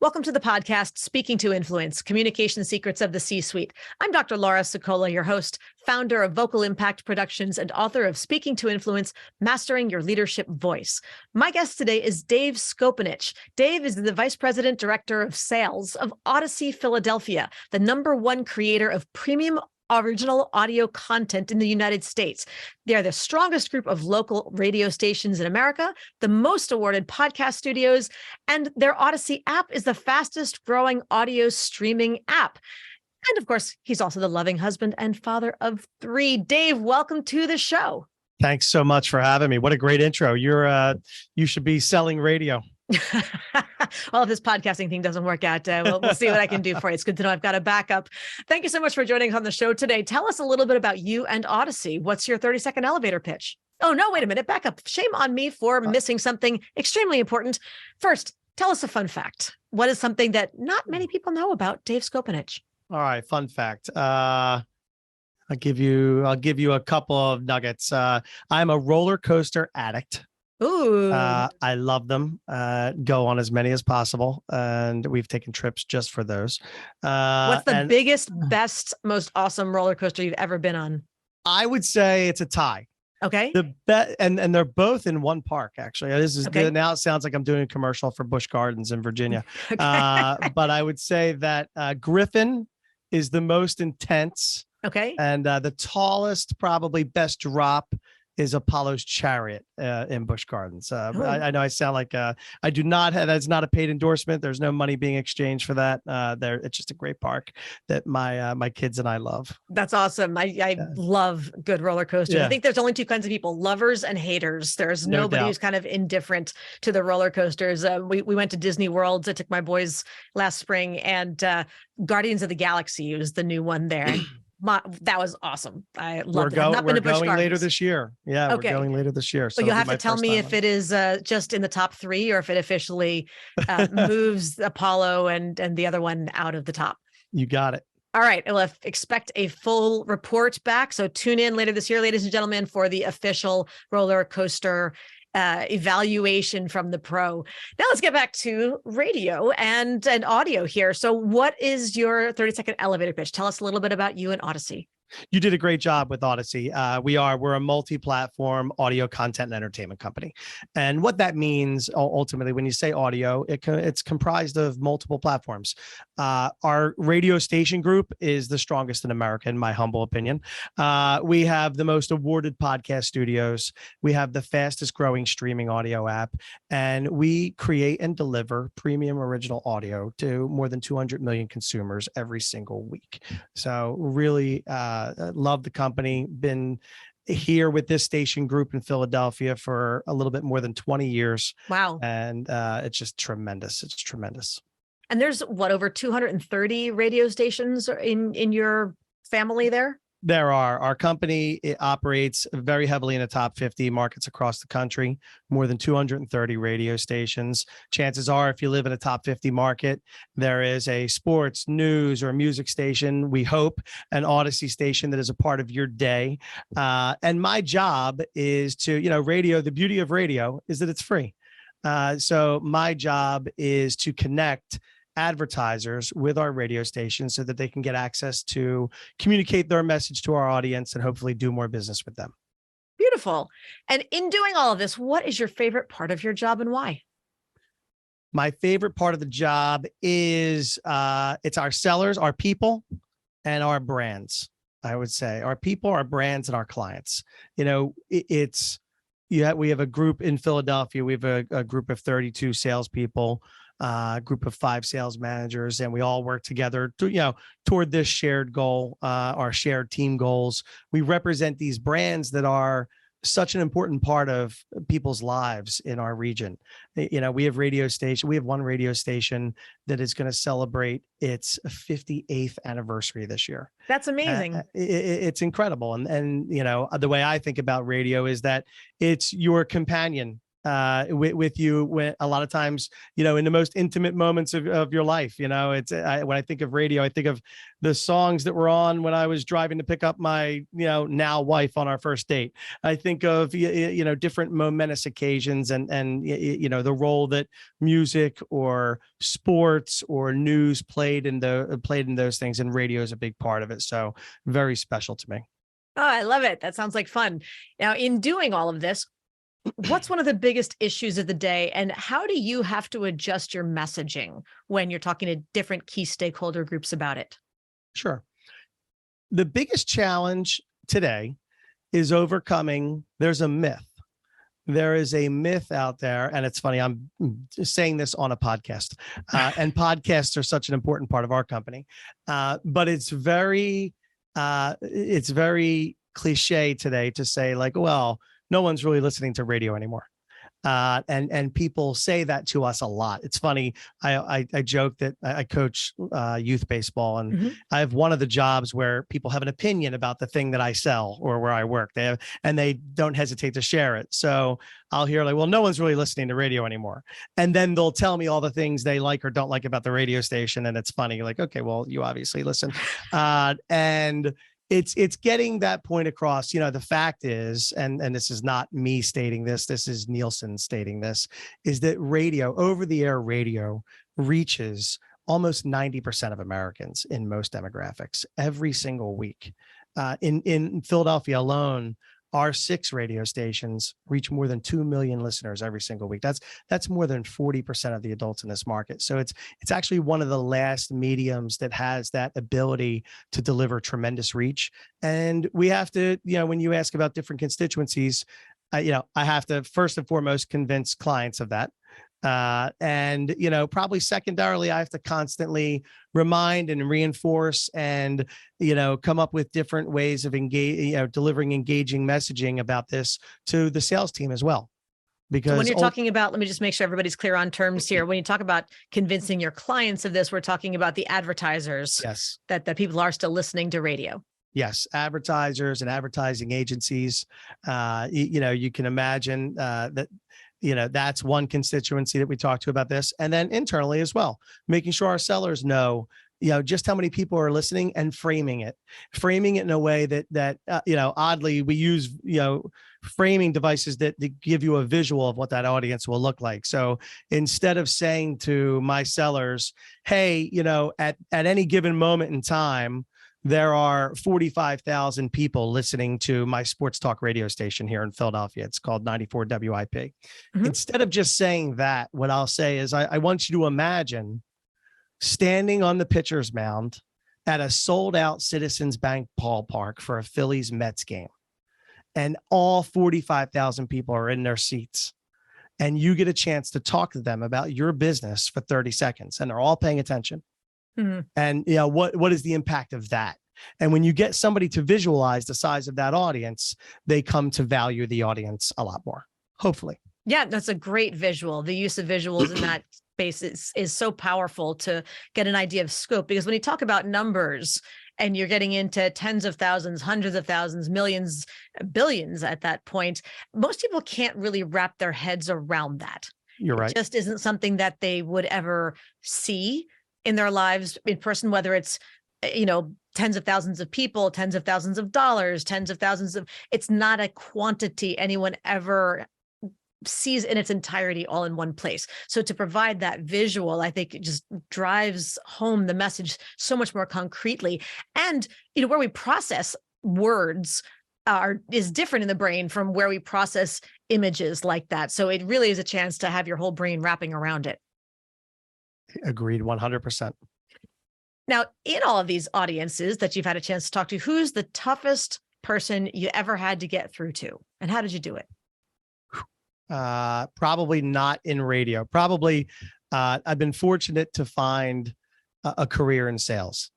Welcome to the podcast, Speaking to Influence, Communication Secrets of the C-Suite. I'm Dr. Laura Sokola, your host, founder of Vocal Impact Productions and author of Speaking to Influence, Mastering Your Leadership Voice. My guest today is Dave Scopinich. Dave is the Vice President Director of Sales of Odyssey Philadelphia, the #1 creator of premium original audio content in the United States. They are the strongest group of local radio stations in America, the most awarded podcast studios, and their Odyssey app is the fastest growing audio streaming app. And of course, he's also the loving husband and father of 3. Dave, welcome to the show. Thanks so much for having me. What a great intro. You should be selling radio. Well, if this podcasting thing doesn't work out, we'll see what I can do for you. It's good to know I've got a backup. Thank you so much for joining us on the show today. Tell us a little bit about you and Odyssey. What's your 30-second elevator pitch? Oh, no, wait a minute. Back up. Shame on me for missing something extremely important. First, tell us a fun fact. What is something that not many people know about Dave Scopinich? All right. Fun fact. I'll give you a couple of nuggets. I'm a roller coaster addict. Ooh. I love them. Go on as many as possible. And we've taken trips just for those. What's the biggest, best, most awesome roller coaster you've ever been on? I would say it's a tie. Okay. And they're both in one park, actually. This is okay. Now it sounds like I'm doing a commercial for Busch Gardens in Virginia. Okay. But I would say that Griffin is the most intense. Okay. And the tallest, probably best drop is Apollo's Chariot in Busch Gardens. I know I sound like I do not have, that's not a paid endorsement. There's no money being exchanged for that. It's just a great park that my kids and I love. That's awesome. I love good roller coasters. Yeah. I think there's only 2 kinds of people, lovers and haters. There's nobody who's kind of indifferent to the roller coasters. We went to Disney World. I took my boys last spring, and Guardians of the Galaxy was the new one there. That was awesome. I loved it. We're going later this year. Yeah, okay. We're going later this year. So you'll have to tell me if it is just in the top 3 or if it officially moves Apollo and the other one out of the top. You got it. All right. We'll expect a full report back. So tune in later this year, ladies and gentlemen, for the official roller coaster evaluation from the pro. Now let's get back to radio and audio here. So what is your 30-second elevator pitch? Tell us a little bit about you and Odyssey. You did a great job with Odyssey. We're a multi-platform audio content and entertainment company. And what that means ultimately, when you say audio, it's comprised of multiple platforms. Our radio station group is the strongest in America, in my humble opinion. We have the most awarded podcast studios. We have the fastest growing streaming audio app, and we create and deliver premium original audio to more than 200 million consumers every single week. So really, love the company. Been here with this station group in Philadelphia for a little bit more than 20 years. Wow. And it's just tremendous. It's tremendous. And there's over 230 radio stations in your family there? There are. Our company, it operates very heavily in the top 50 markets across the country, more than 230 radio stations. Chances are, if you live in a top 50 market, there is a sports, news, or music station, we hope, an Odyssey station that is a part of your day. And my job is to, radio, the beauty of radio is that it's free. So my job is to connect advertisers with our radio station so that they can get access to communicate their message to our audience and hopefully do more business with them. Beautiful. And in doing all of this, what is your favorite part of your job and why? My favorite part of the job is it's our sellers, our people, and our brands. I would say our people, our brands, and our clients. We have a group in Philadelphia. We have a group of 32 salespeople, group of 5 sales managers, and we all work together to, toward this shared goal, our shared team goals. We represent these brands that are such an important part of people's lives in our region. We have we have one radio station that is going to celebrate its 58th anniversary this year. That's amazing. It's incredible. And the way I think about radio is that it's your companion with you when a lot of times, in the most intimate moments of your life. When I think of radio, I think of the songs that were on when I was driving to pick up my, now wife on our first date. I think of, different momentous occasions and the role that music or sports or news played in those things, and radio is a big part of it. So very special to me. Oh, I love it. That sounds like fun. Now, in doing all of this, what's one of the biggest issues of the day, and how do you have to adjust your messaging when you're talking to different key stakeholder groups about it? Sure. The biggest challenge today is overcoming, there's a myth. There is a myth out there, and it's funny, I'm saying this on a podcast, and podcasts are such an important part of our company, but it's very cliche today to say, like, well, no one's really listening to radio anymore. And people say that to us a lot. It's funny. I joke that I coach youth baseball, and I have one of the jobs where people have an opinion about the thing that I sell or where I work. And they don't hesitate to share it. So I'll hear like, well, no one's really listening to radio anymore. And then they'll tell me all the things they like or don't like about the radio station. And it's funny, like, okay, well, you obviously listen. And it's getting that point across. The fact is, and this is not me stating this is Nielsen stating this, is that radio, over-the-air radio, reaches almost 90% of Americans in most demographics every single week. In Philadelphia alone, our 6 radio stations reach more than 2 million listeners every single week. That's more than 40% of the adults in this market. So it's actually one of the last mediums that has that ability to deliver tremendous reach. And we have to, when you ask about different constituencies, I have to first and foremost convince clients of that. And probably secondarily, I have to constantly remind and reinforce and, come up with different ways of delivering engaging messaging about this to the sales team as well. Because when you're talking about, let me just make sure everybody's clear on terms here. When you talk about convincing your clients of this, we're talking about the advertisers. Yes. That people are still listening to radio. Yes, advertisers and advertising agencies. You can imagine that. That's one constituency that we talk to about this. And then internally as well, making sure our sellers know, just how many people are listening, and framing it in a way that oddly we use, framing devices that give you a visual of what that audience will look like. So instead of saying to my sellers, hey, at any given moment in time, there are 45,000 people listening to my sports talk radio station here in Philadelphia. It's called 94 WIP. Instead of just saying that, what I'll say is I want you to imagine standing on the pitcher's mound at a sold out Citizens Bank ballpark for a Phillies Mets game. And all 45,000 people are in their seats. And you get a chance to talk to them about your business for 30 seconds. And they're all paying attention. And what is the impact of that? And when you get somebody to visualize the size of that audience, they come to value the audience a lot more, hopefully. Yeah, that's a great visual. The use of visuals in that space is so powerful to get an idea of scope, because when you talk about numbers and you're getting into tens of thousands, hundreds of thousands, millions, billions at that point, most people can't really wrap their heads around that. You're right. It just isn't something that they would ever see in their lives in person, whether it's, tens of thousands of people, tens of thousands of dollars, tens of thousands of, it's not a quantity anyone ever sees in its entirety all in one place. So to provide that visual, I think it just drives home the message so much more concretely. And, where we process words is different in the brain from where we process images like that. So it really is a chance to have your whole brain wrapping around it. Agreed, 100%. Now, in all of these audiences that you've had a chance to talk to, who's the toughest person you ever had to get through to, and how did you do it? Probably not in radio. Probably, I've been fortunate to find a career in sales.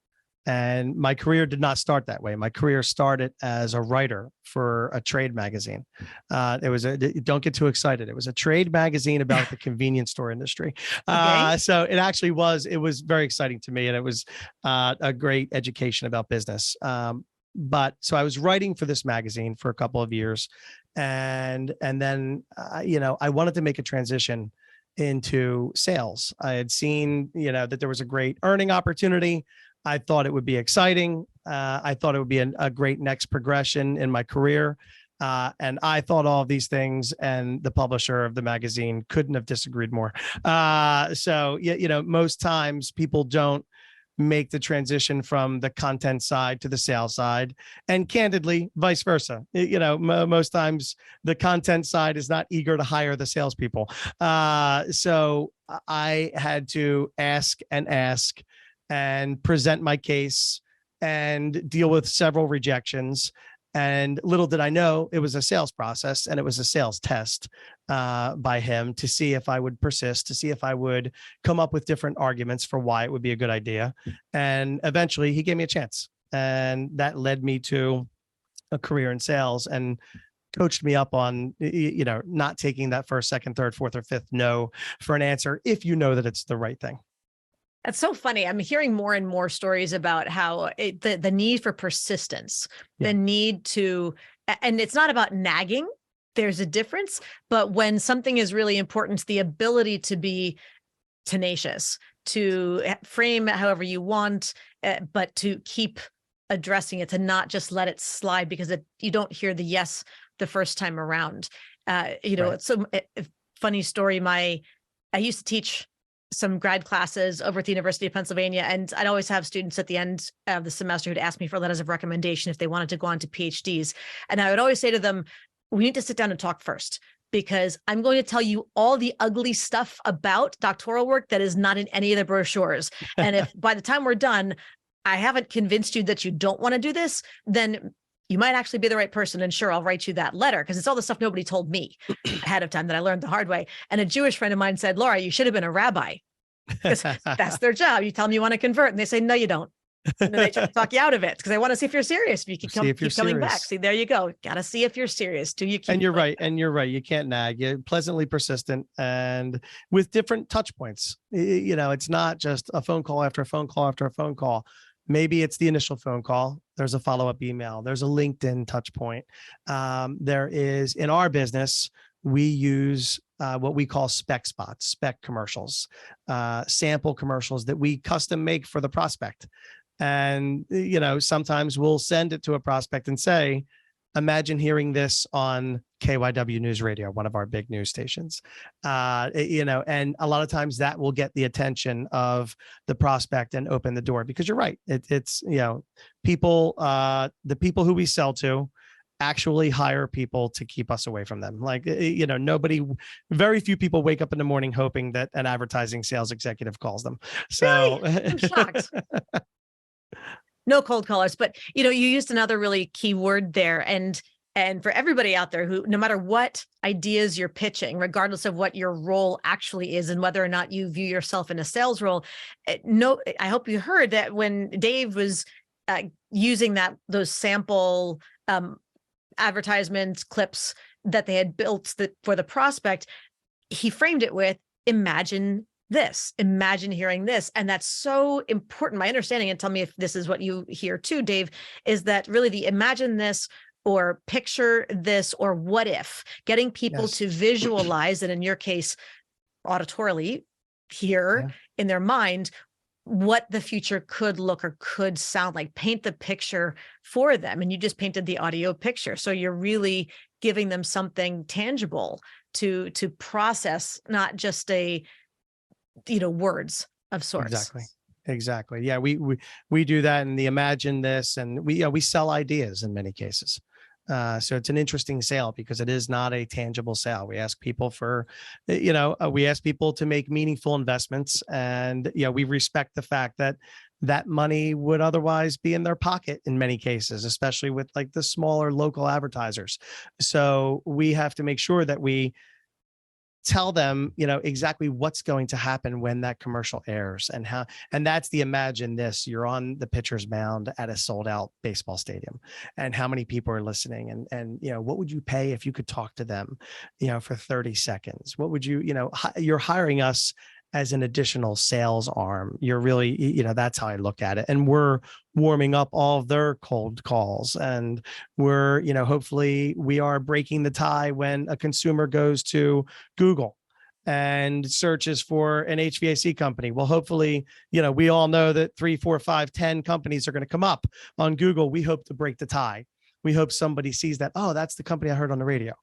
And my career did not start that way. My career started as a writer for a trade magazine. Don't get too excited. It was a trade magazine about the convenience store industry. Okay. So it was very exciting to me. And it was a great education about business. But so I was writing for this magazine for a couple of years. And then, I wanted to make a transition into sales. I had seen, that there was a great earning opportunity. I thought it would be exciting. I thought it would be a great next progression in my career. And I thought all of these things, and the publisher of the magazine couldn't have disagreed more. So, most times people don't make the transition from the content side to the sales side, and candidly, vice versa. Most times the content side is not eager to hire the salespeople. So I had to ask and present my case and deal with several rejections. And little did I know, it was a sales process, and it was a sales test by him to see if I would persist, to see if I would come up with different arguments for why it would be a good idea. And eventually he gave me a chance. And that led me to a career in sales and coached me up on, not taking that first, second, third, fourth, or fifth no for an answer if you know that it's the right thing. That's so funny. I'm hearing more and more stories about how the need for persistence, the need to, and it's not about nagging. There's a difference, but when something is really important, the ability to be tenacious, to frame it however you want, but to keep addressing it, to not just let it slide because you don't hear the yes the first time around. Right. It's a funny story. I used to teach some grad classes over at the University of Pennsylvania. And I'd always have students at the end of the semester who'd ask me for letters of recommendation if they wanted to go on to PhDs. And I would always say to them, we need to sit down and talk first, because I'm going to tell you all the ugly stuff about doctoral work that is not in any of the brochures. And if by the time we're done, I haven't convinced you that you don't want to do this, then you might actually be the right person. And sure, I'll write you that letter, because it's all the stuff nobody told me ahead of time that I learned the hard way. And a Jewish friend of mine said, Laura, you should have been a rabbi, because that's their job. You tell them you want to convert and they say, no, you don't. And then they try to talk you out of it because they want to see if you're serious. If you keep coming back. See, there you go. Got to see if you're serious. Do you keep? And you're right. And you're right. You can't nag. You're pleasantly persistent and with different touch points. It's not just a phone call after a phone call after a phone call. Maybe it's the initial phone call. There's a follow-up email. There's a LinkedIn touch point. There is, in our business, we use what we call spec spots, spec commercials, sample commercials that we custom make for the prospect. And, sometimes we'll send it to a prospect and say, imagine hearing this on KYW News Radio, one of our big news stations, and a lot of times that will get the attention of the prospect and open the door, because you're right. It's people, the people who we sell to actually hire people to keep us away from them. Like, very few people wake up in the morning hoping that an advertising sales executive calls them. So really? I'm shocked. No cold callers, but you used another really key word there. And for everybody out there who, no matter what ideas you're pitching, regardless of what your role actually is and whether or not you view yourself in a sales role, I hope you heard that when Dave was using those sample advertisement clips that they had built for the prospect, he framed it with, imagine hearing this. And that's so important. My understanding, and tell me if this is what you hear too, Dave, is that really the imagine this or picture this or what if, getting people to visualize, and in your case, auditorily hear in their mind what the future could look or could sound like, paint the picture for them. And you just painted the audio picture. So you're really giving them something tangible to process, not just words of sorts. Exactly. Yeah, we do that in the imagine this, and we sell ideas in many cases. So it's an interesting sale because it is not a tangible sale. We ask people to make meaningful investments, and we respect the fact that money would otherwise be in their pocket in many cases, especially with like the smaller local advertisers. So we have to make sure that we tell them, exactly what's going to happen when that commercial airs and that's the imagine this. You're on the pitcher's mound at a sold out baseball stadium, and how many people are listening, and what would you pay if you could talk to them, for 30 seconds? What would you're hiring us as an additional sales arm. You're really, that's how I look at it. And we're warming up all of their cold calls. And we're, hopefully we are breaking the tie when a consumer goes to Google and searches for an HVAC company. Well, hopefully, we all know that 3, 4, 5, 10 companies are going to come up on Google. We hope to break the tie. We hope somebody sees that, oh, that's the company I heard on the radio.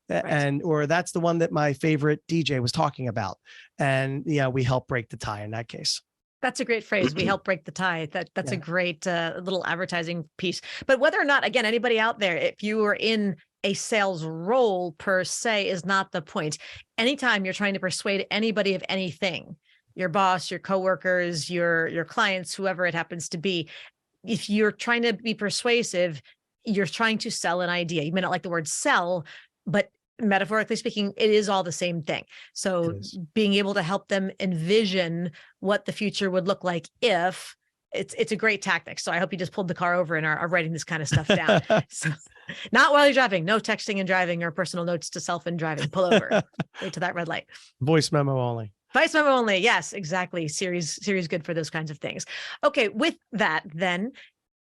Right. Or that's the one that my favorite DJ was talking about. And we help break the tie in that case. That's a great phrase. We help break the tie. That's a great little advertising piece. But whether or not, again, anybody out there, if you are in a sales role per se is not the point. Anytime you're trying to persuade anybody of anything, your boss, your coworkers, your clients, whoever it happens to be, if you're trying to be persuasive, you're trying to sell an idea. You may not like the word sell, but metaphorically speaking, it is all the same thing. So being able to help them envision what the future would look like if it's a great tactic. So I hope you just pulled the car over and are writing this kind of stuff down. So, not while you're driving, no texting and driving or personal notes to self and driving. Pull over, wait to that red light. Voice memo only. Voice memo only. Yes, exactly. Siri's good for those kinds of things. Okay. With that, then,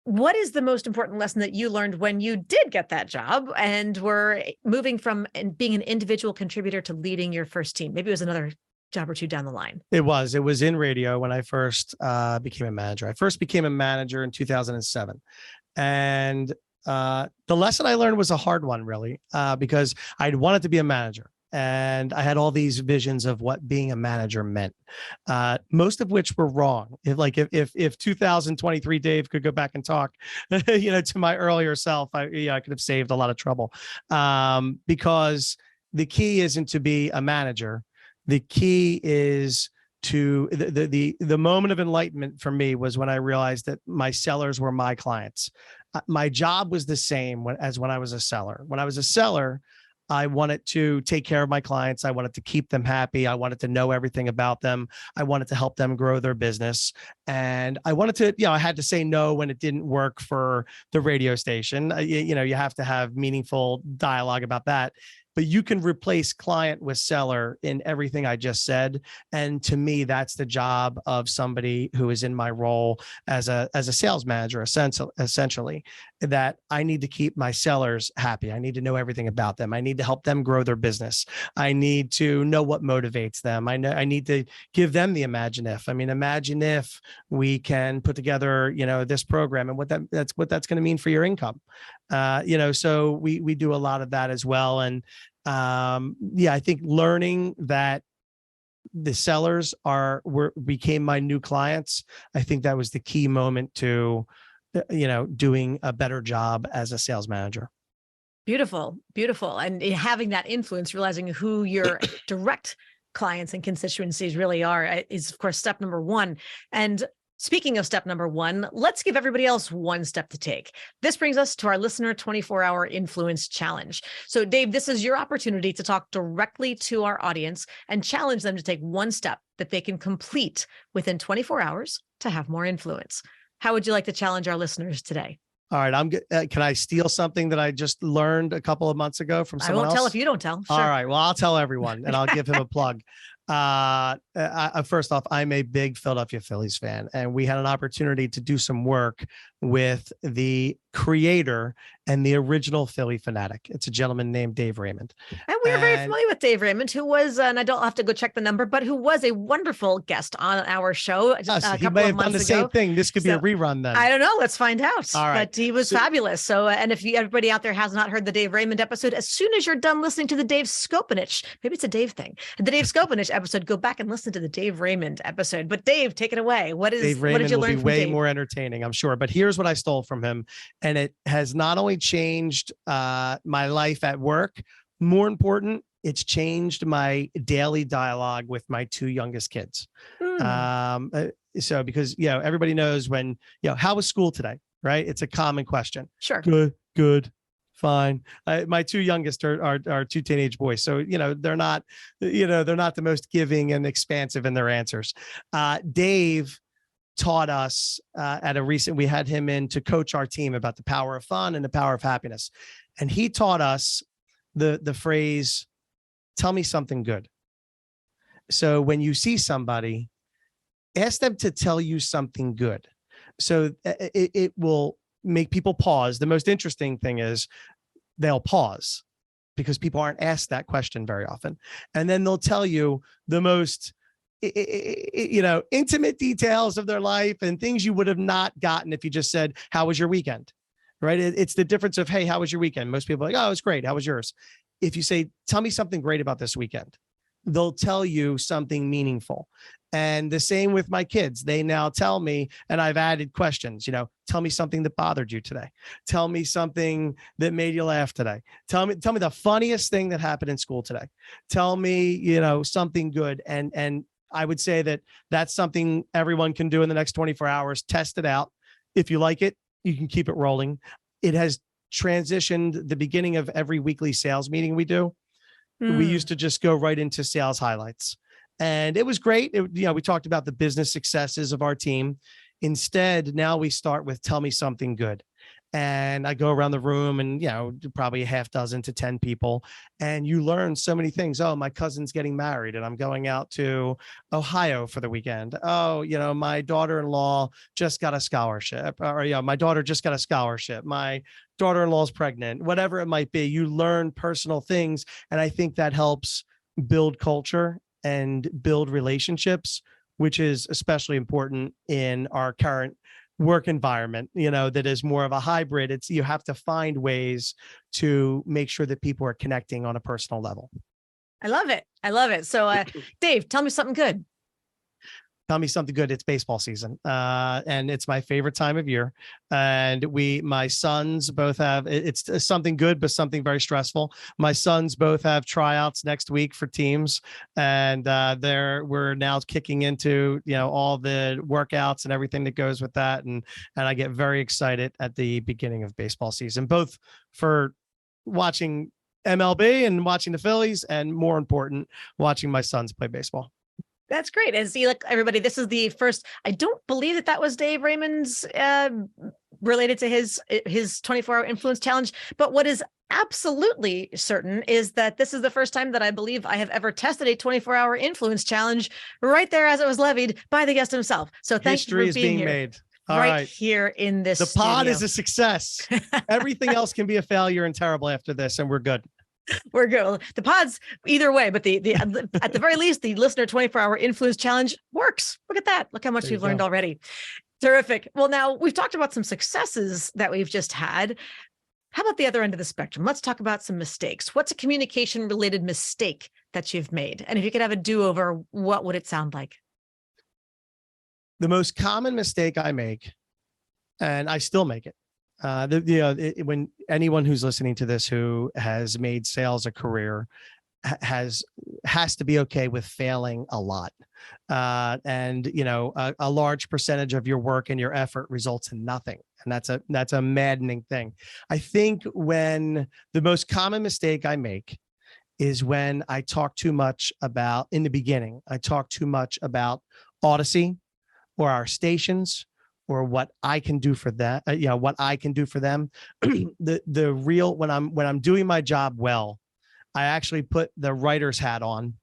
what is the most important lesson that you learned when you did get that job and were moving from being an individual contributor to leading your first team? Maybe it was another job or two down the line. It was in radio when I first became a manager. I first became a manager in 2007. And the lesson I learned was a hard one, really, because I'd wanted to be a manager. And I had all these visions of what being a manager meant, most of which were wrong. If 2023 Dave could go back and talk, to my earlier self, I could have saved a lot of trouble, because the key isn't to be a manager. The key is to the moment of enlightenment for me was when I realized that my sellers were my clients. My job was the same as when I was a seller. When I was a seller, I wanted to take care of my clients. I wanted to keep them happy. I wanted to know everything about them. I wanted to help them grow their business. And I wanted to, I had to say no when it didn't work for the radio station. You have to have meaningful dialogue about that. But you can replace client with seller in everything I just said. And to me, that's the job of somebody who is in my role as a sales manager, essentially, that I need to keep my sellers happy. I need to know everything about them. I need to help them grow their business. I need to know what motivates them. I need to give them the imagine if. Imagine if we can put together, this program and what that's going to mean for your income. So we do a lot of that as well. And I think learning that the sellers became my new clients. I think that was the key moment to, doing a better job as a sales manager. Beautiful, beautiful. And having that influence, realizing who your direct clients and constituencies really are is, of course, step number one. And speaking of step number one, let's give everybody else one step to take. This brings us to our listener 24-hour influence challenge. So Dave, this is your opportunity to talk directly to our audience and challenge them to take one step that they can complete within 24 hours to have more influence. How would you like to challenge our listeners today? All right, can I steal something that I just learned a couple of months ago from someone else? I won't tell if you don't tell. Sure. All right, well, I'll tell everyone and I'll give him a plug. First off, I'm a big Philadelphia Phillies fan, and we had an opportunity to do some work with the creator and the original Philly Phanatic. It's a gentleman named Dave Raymond. And we're very familiar with Dave Raymond, who was, and I don't have to go check the number, but who was a wonderful guest on our show. He may have done the same thing. This could be a rerun then. I don't know. Let's find out. All right. But he was fabulous. So, and if everybody out there has not heard the Dave Raymond episode, as soon as you're done listening to the Dave Scopinich, maybe it's a Dave thing, the Dave Scopinich episode, go back and listen to the Dave Raymond episode. But Dave, take it away. What did you learn from Dave? Will be way more entertaining, I'm sure. But here's what I stole from him. And it has not only changed my life at work, more important, it's changed my daily dialogue with my two youngest kids. So because, everybody knows when, how was school today, right? It's a common question. Sure. Good. Fine. My two youngest are two teenage boys. So, they're not the most giving and expansive in their answers. Dave taught us we had him in to coach our team about the power of fun and the power of happiness. And he taught us the phrase, tell me something good. So when you see somebody, ask them to tell you something good. So it will make people pause. The most interesting thing is they'll pause because people aren't asked that question very often. And then they'll tell you the most, intimate details of their life and things you would have not gotten if you just said, how was your weekend? Right? It's the difference of, hey, how was your weekend? Most people are like, oh, it was great. How was yours? If you say, tell me something great about this weekend, they'll tell you something meaningful. And the same with my kids. They now tell me, and I've added questions, tell me something that bothered you today. Tell me something that made you laugh today. Tell me the funniest thing that happened in school today. Tell me, something good. And I would say that that's something everyone can do in the next 24 hours. Test it out. If you like it, you can keep it rolling. It has transitioned the beginning of every weekly sales meeting we do. We used to just go right into sales highlights. And it was great. We talked about the business successes of our team. Instead, now we start with tell me something good. And I go around the room and, probably a half dozen to 10 people. And you learn so many things. Oh, my cousin's getting married and I'm going out to Ohio for the weekend. Oh, my daughter-in-law just got a scholarship. Or, my daughter just got a scholarship. My daughter-in-law is pregnant, whatever it might be. You learn personal things. And I think that helps build culture and build relationships, which is especially important in our current work environment, that is more of a hybrid. You have to find ways to make sure that people are connecting on a personal level. I love it. I love it. So, Dave, tell me something good. Tell me something good. It's baseball season. And it's my favorite time of year. And my sons both have, it's something good, but something very stressful. My sons both have tryouts next week for teams. And we're now kicking into, all the workouts and everything that goes with that. And I get very excited at the beginning of baseball season, both for watching MLB and watching the Phillies, and more important, watching my sons play baseball. That's great. And see, look, everybody, this is the first, I don't believe that was Dave Raymond's related to his 24-hour influence challenge. But what is absolutely certain is that this is the first time that I believe I have ever tested a 24-hour influence challenge right there as it was levied by the guest himself. So thank you for being here. Made. Right here in this The pod studio. is a success. Everything else can be a failure and terrible after this, and we're good. We're good. The pods either way, but the at the very least, the listener 24-hour influence challenge works. Look at that. Look how much you've learned already. Terrific. Well, now we've talked about some successes that we've just had. How about the other end of the spectrum? Let's talk about some mistakes. What's a communication related mistake that you've made? And if you could have a do-over, what would it sound like? The most common mistake I make, and I still make it, when anyone who's listening to this who has made sales a career has to be okay with failing a lot. And a large percentage of your work and your effort results in nothing. And that's a maddening thing. I think when the most common mistake I make is when I talk too much about, in the beginning, I talk too much about Odyssey or our stations, or what I can do for that, what I can do for them. The real, when I'm doing my job well, I actually put the writer's hat on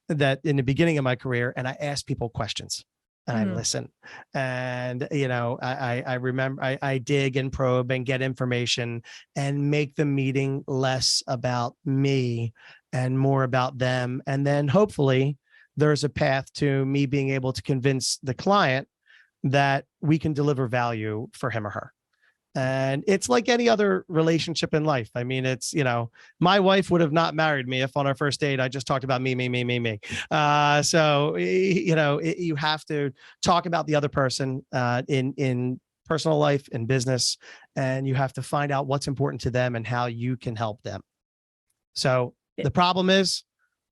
that in the beginning of my career, and I ask people questions and I listen. And, I remember I dig and probe and get information and make the meeting less about me and more about them. And then hopefully there's a path to me being able to convince the client that we can deliver value for him or her. And it's like any other relationship in life. I mean, it's, my wife would have not married me if on our first date, I just talked about me. So, you have to talk about the other person in personal life and business, and you have to find out what's important to them and how you can help them. So the problem is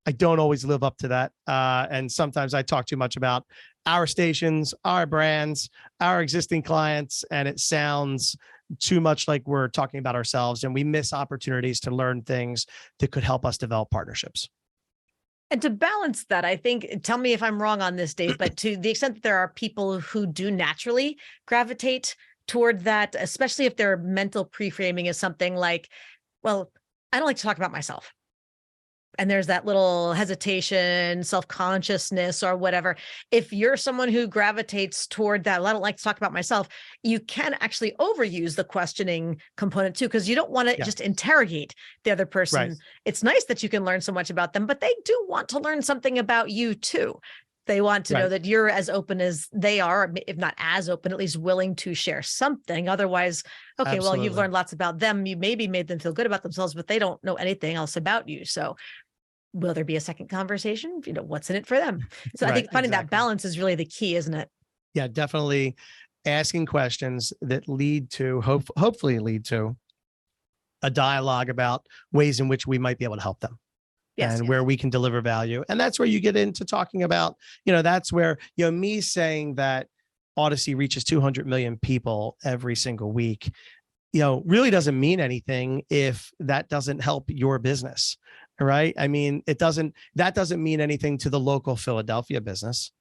I don't always live up to that. And sometimes I talk too much about our stations, our brands, our existing clients, and it sounds too much like we're talking about ourselves, and we miss opportunities to learn things that could help us develop partnerships. And to balance that, I think, tell me if I'm wrong on this, Dave, but to the extent that there are people who do naturally gravitate toward that, especially if their mental pre-framing is something like, well, I don't like to talk about myself. and there's that little hesitation, self-consciousness or whatever. If you're someone who gravitates toward that, I don't like to talk about myself, you can actually overuse the questioning component too, because you don't want to just interrogate the other person. Right. It's nice that you can learn so much about them, but they do want to learn something about you too. They want to know that you're as open as they are, if not as open, at least willing to share something. Otherwise, okay, well, you've learned lots about them. You maybe made them feel good about themselves, but they don't know anything else about you. So will there be a second conversation? What's in it for them? So I think finding that balance is really the key, isn't it? Yeah, definitely asking questions that lead to, hopefully lead to a dialogue about ways in which we might be able to help them. Where we can deliver value. And that's where you get into talking about, that's where, me saying that Odyssey reaches 200 million people every single week, really doesn't mean anything if that doesn't help your business, right? I mean, that doesn't mean anything to the local Philadelphia business,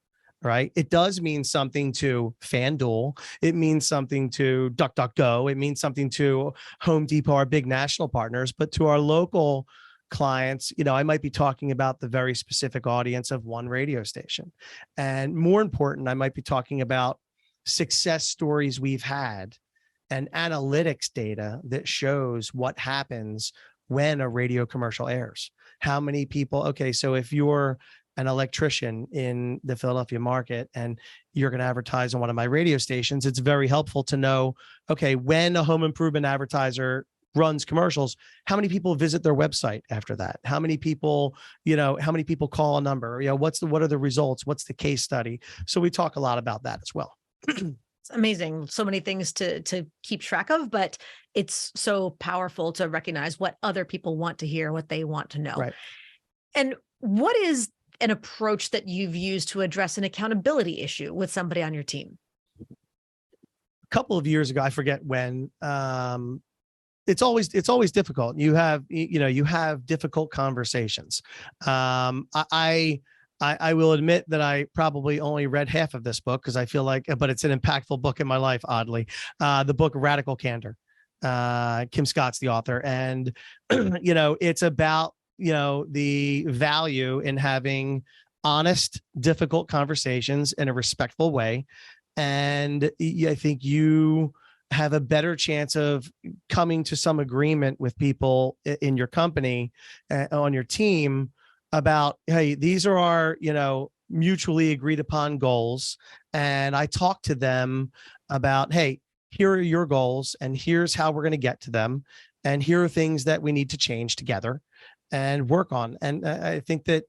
right? It does mean something to FanDuel. It means something to DuckDuckGo. It means something to Home Depot, our big national partners, but to our local clients, I might be talking about the very specific audience of one radio station. And more important, I might be talking about success stories we've had and analytics data that shows what happens when a radio commercial airs. How many people, okay, so if you're an electrician in the Philadelphia market and you're going to advertise on one of my radio stations, it's very helpful to know, okay, when a home improvement advertiser runs commercials, how many people visit their website after that? How many people, how many people call a number? What are the results? What's the case study? So we talk a lot about that as well. It's amazing. So many things to keep track of, but it's so powerful to recognize what other people want to hear, what they want to know. Right. And what is an approach that you've used to address an accountability issue with somebody on your team? A couple of years ago, I forget when, it's always difficult. You have difficult conversations. I will admit that I probably only read half of this book because I feel like, but it's an impactful book in my life, oddly. The book Radical Candor. Kim Scott's the author. And, it's about, the value in having honest, difficult conversations in a respectful way. And I think you have a better chance of coming to some agreement with people in your company, on your team about, hey, these are our, mutually agreed upon goals. And I talk to them about, hey, here are your goals and here's how we're going to get to them. And here are things that we need to change together and work on. And I think that,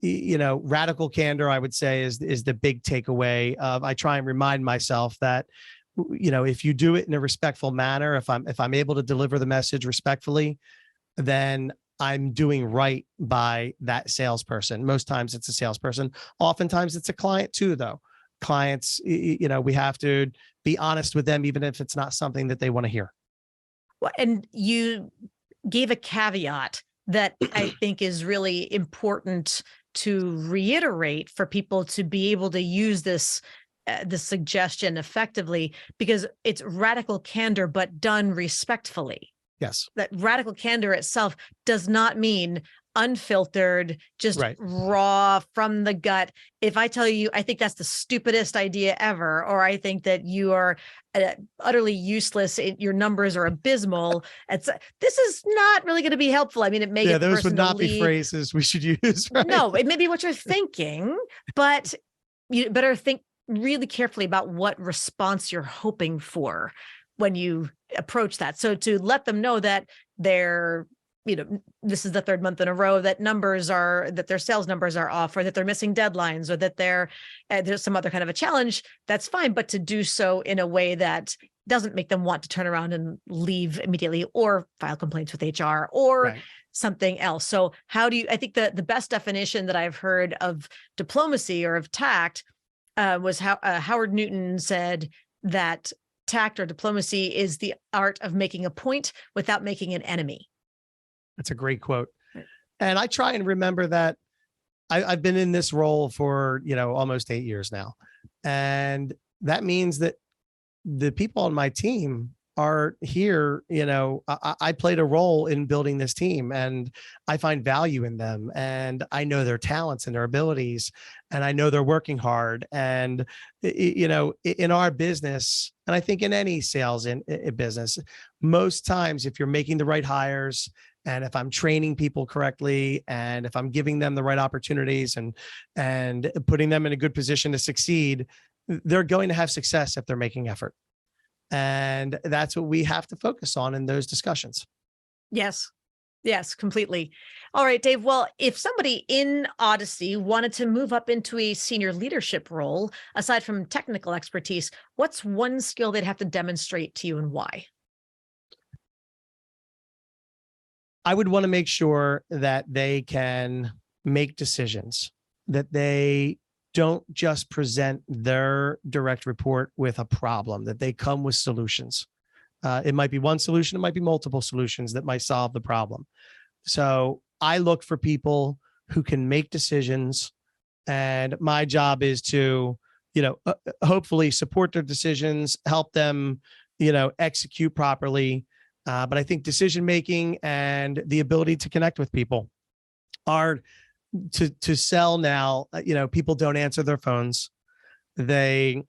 radical candor, I would say, is the big takeaway of, I try and remind myself that, if you do it in a respectful manner, if I'm able to deliver the message respectfully, then I'm doing right by that salesperson. Most times it's a salesperson. Oftentimes it's a client too, though. Clients, we have to be honest with them, even if it's not something that they want to hear. Well, and you gave a caveat that I think is really important to reiterate for people to be able to use this the suggestion effectively, because it's radical candor, but done respectfully. Yes. That radical candor itself does not mean unfiltered, just raw from the gut. If I tell you, I think that's the stupidest idea ever, or I think that you are utterly useless, your numbers are abysmal, this is not really going to be helpful. I mean, it may get the those person would not to leave. Be phrases we should use. Right? No, it may be what you're thinking, but you better think really carefully about what response you're hoping for when you approach that. So to let them know that they're, this is the third month in a row that their sales numbers are off, or that they're missing deadlines, or that there's some other kind of a challenge, that's fine. But to do so in a way that doesn't make them want to turn around and leave immediately or file complaints with HR or something else. So I think the best definition that I've heard of diplomacy or of tact was how Howard Newton said that tact or diplomacy is the art of making a point without making an enemy. That's a great quote. And I try and remember that I've been in this role for, almost 8 years now. And that means that the people on my team are here, I played a role in building this team, and I find value in them, and I know their talents and their abilities, and I know they're working hard. And, in our business, and I think in any sales in business, most times if you're making the right hires, and if I'm training people correctly, and if I'm giving them the right opportunities and putting them in a good position to succeed, they're going to have success if they're making effort. And that's what we have to focus on in those discussions. Yes. Yes, completely. All right, Dave. Well, if somebody in Odyssey wanted to move up into a senior leadership role, aside from technical expertise, what's one skill they'd have to demonstrate to you and why? I would want to make sure that they can make decisions, that they don't just present their direct report with a problem, that they come with solutions. It might be one solution, it might be multiple solutions that might solve the problem. So I look for people who can make decisions, and my job is to, hopefully support their decisions, help them, execute properly. But I think decision-making and the ability to connect with people are to sell now. People don't answer their phones. They're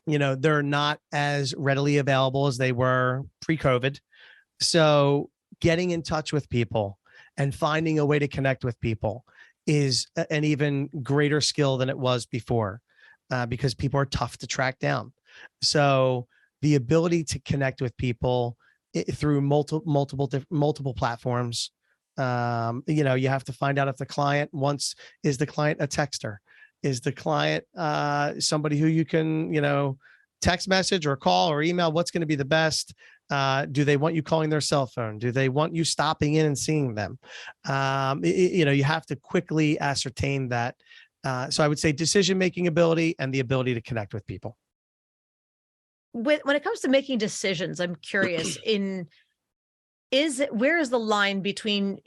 not as readily available as they were pre-COVID. So getting in touch with people and finding a way to connect with people is an even greater skill than it was before, because people are tough to track down. So the ability to connect with people through multiple platforms. You have to find out if the client is the client a texter? Is the client somebody who you can, text message or call or email? What's going to be the best? Do they want you calling their cell phone? Do they want you stopping in and seeing them? You have to quickly ascertain that. So I would say decision-making ability and the ability to connect with people. When it comes to making decisions, I'm curious where is the line between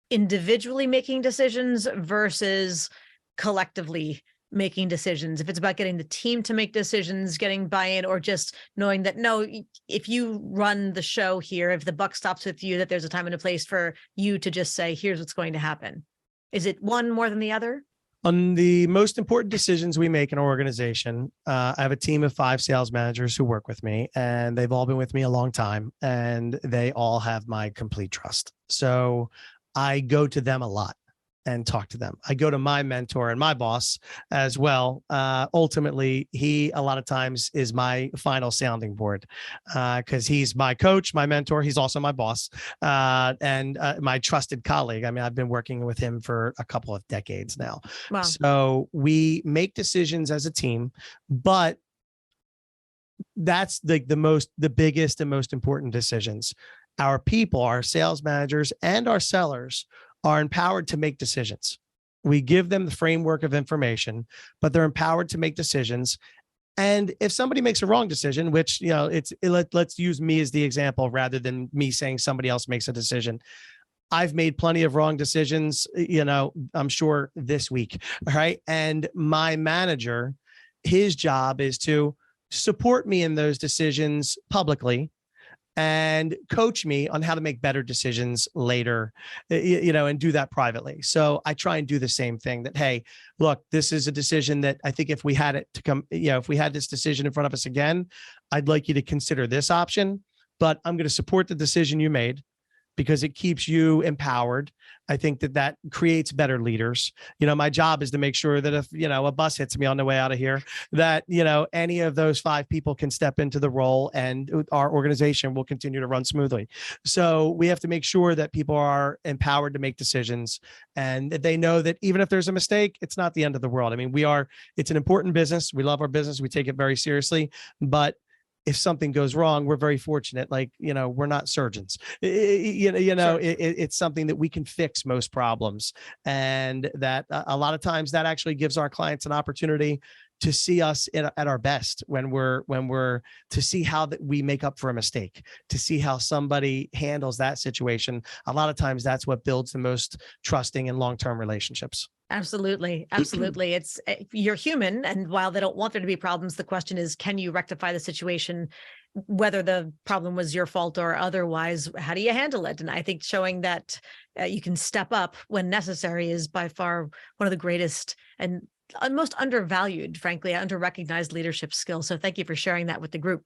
individually making decisions versus collectively making decisions? If it's about getting the team to make decisions, getting buy-in, or just knowing that, no, if you run the show here, if the buck stops with you, that there's a time and a place for you to just say, here's what's going to happen. Is it one more than the other? On the most important decisions we make in our organization, I have a team of 5 sales managers who work with me, and they've all been with me a long time, and they all have my complete trust. So I go to them a lot and talk to them. I go to my mentor and my boss as well. Ultimately, he a lot of times is my final sounding board, because he's my coach, my mentor. He's also my boss, and my trusted colleague. I mean, I've been working with him for a couple of decades now. Wow. So we make decisions as a team, but that's the biggest and most important decisions. Our people, our sales managers and our sellers are empowered to make decisions. We give them the framework of information, but they're empowered to make decisions. And if somebody makes a wrong decision, which, let's use me as the example rather than me saying somebody else makes a decision. I've made plenty of wrong decisions, I'm sure this week. Right. And my manager, his job is to support me in those decisions publicly and coach me on how to make better decisions later, and do that privately. So I try and do the same thing, that, hey, look, this is a decision that I think if we had if we had this decision in front of us again, I'd like you to consider this option, but I'm going to support the decision you made because it keeps you empowered. I think that creates better leaders. My job is to make sure that if, a bus hits me on the way out of here, that, any of those 5 people can step into the role and our organization will continue to run smoothly. So we have to make sure that people are empowered to make decisions and that they know that even if there's a mistake, it's not the end of the world. I mean, it's an important business. We love our business. We take it very seriously, but if something goes wrong, we're very fortunate. Like, we're not surgeons. Sure. It's something that we can fix most problems. And that a lot of times that actually gives our clients an opportunity to see us at our best when we're to see how that we make up for a mistake, to see how somebody handles that situation. A lot of times that's what builds the most trusting and long-term relationships. Absolutely. Absolutely. You're human. And while they don't want there to be problems, the question is, can you rectify the situation whether the problem was your fault or otherwise, how do you handle it? And I think showing that you can step up when necessary is by far one of the greatest and most undervalued, frankly, under-recognized leadership skills. So thank you for sharing that with the group.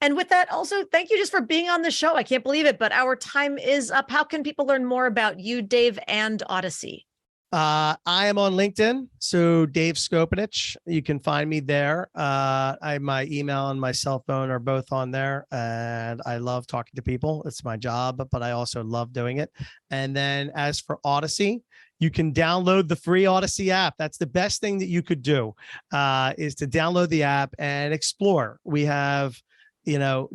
And with that, also, thank you just for being on the show. I can't believe it, but our time is up. How can people learn more about you, Dave, and Odyssey? I am on LinkedIn, so Dave Scopinich. You can find me there. My email and my cell phone are both on there, and I love talking to people. It's my job, but I also love doing it. And then as for Odyssey, you can download the free Odyssey app. That's the best thing that you could do, is to download the app and explore. We have,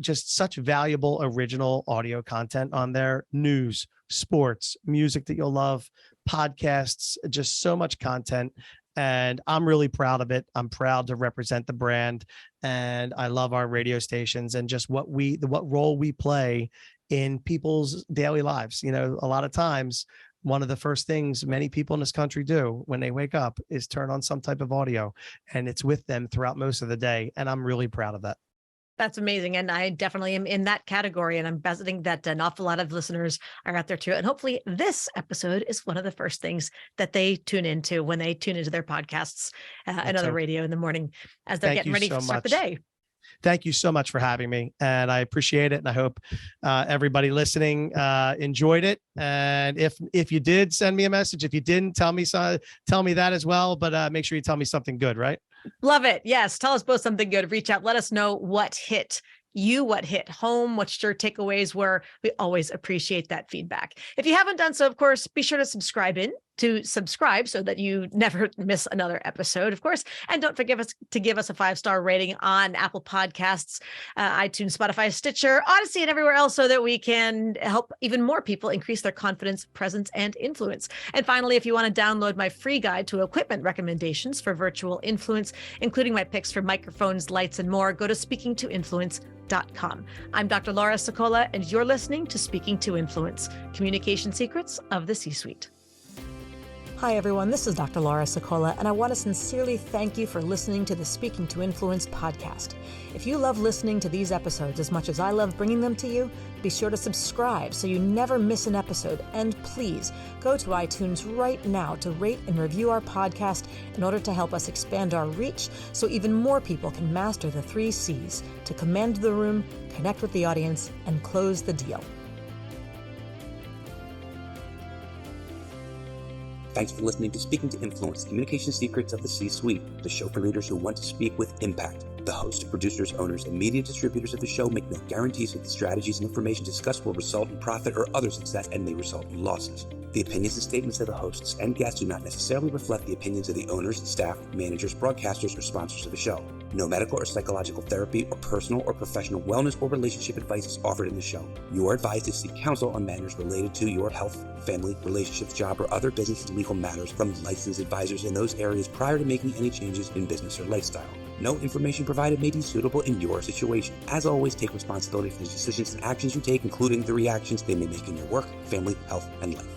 just such valuable original audio content on there: news, sports, music that you'll love, podcasts, just so much content. And I'm really proud of it. I'm proud to represent the brand, and I love our radio stations and just what role we play in people's daily lives. A lot of times, one of the first things many people in this country do when they wake up is turn on some type of audio, and it's with them throughout most of the day. And I'm really proud of that. That's amazing. And I definitely am in that category. And I'm betting that an awful lot of listeners are out there too. And hopefully this episode is one of the first things that they tune into when they tune into their podcasts and other radio in the morning as they're getting ready to start the day. Thank you so much for having me, and I appreciate it. And I hope everybody listening enjoyed it. And if you did, send me a message. If you didn't, tell me that as well. But make sure you tell me something good, right? Love it. Yes. Tell us both something good. Reach out. Let us know what hit you, what hit home, what your takeaways were. We always appreciate that feedback. If you haven't done so, of course, be sure to subscribe so that you never miss another episode, of course. And don't forget to give us a 5-star rating on Apple Podcasts, iTunes, Spotify, Stitcher, Odyssey, and everywhere else, so that we can help even more people increase their confidence, presence, and influence. And finally, if you want to download my free guide to equipment recommendations for virtual influence, including my picks for microphones, lights, and more, go to speakingtoinfluence.com. I'm Dr. Laura Sokola, and you're listening to Speaking to Influence, Communication Secrets of the C-Suite. Hi, everyone. This is Dr. Laura Sokola, and I want to sincerely thank you for listening to the Speaking to Influence podcast. If you love listening to these episodes as much as I love bringing them to you, be sure to subscribe so you never miss an episode. And please go to iTunes right now to rate and review our podcast in order to help us expand our reach so even more people can master the 3 C's: to command the room, connect with the audience, and close the deal. Thanks for listening to Speaking to Influence, Communication Secrets of the C-Suite, the show for leaders who want to speak with impact. The hosts, producers, owners, and media distributors of the show make no guarantees that the strategies and information discussed will result in profit or other success and may result in losses. The opinions and statements of the hosts and guests do not necessarily reflect the opinions of the owners, staff, managers, broadcasters, or sponsors of the show. No medical or psychological therapy or personal or professional wellness or relationship advice is offered in the show. You are advised to seek counsel on matters related to your health, family, relationships, job, or other business and legal matters from licensed advisors in those areas prior to making any changes in business or lifestyle. No information provided may be suitable in your situation. As always, take responsibility for the decisions and actions you take, including the reactions they may make in your work, family, health, and life.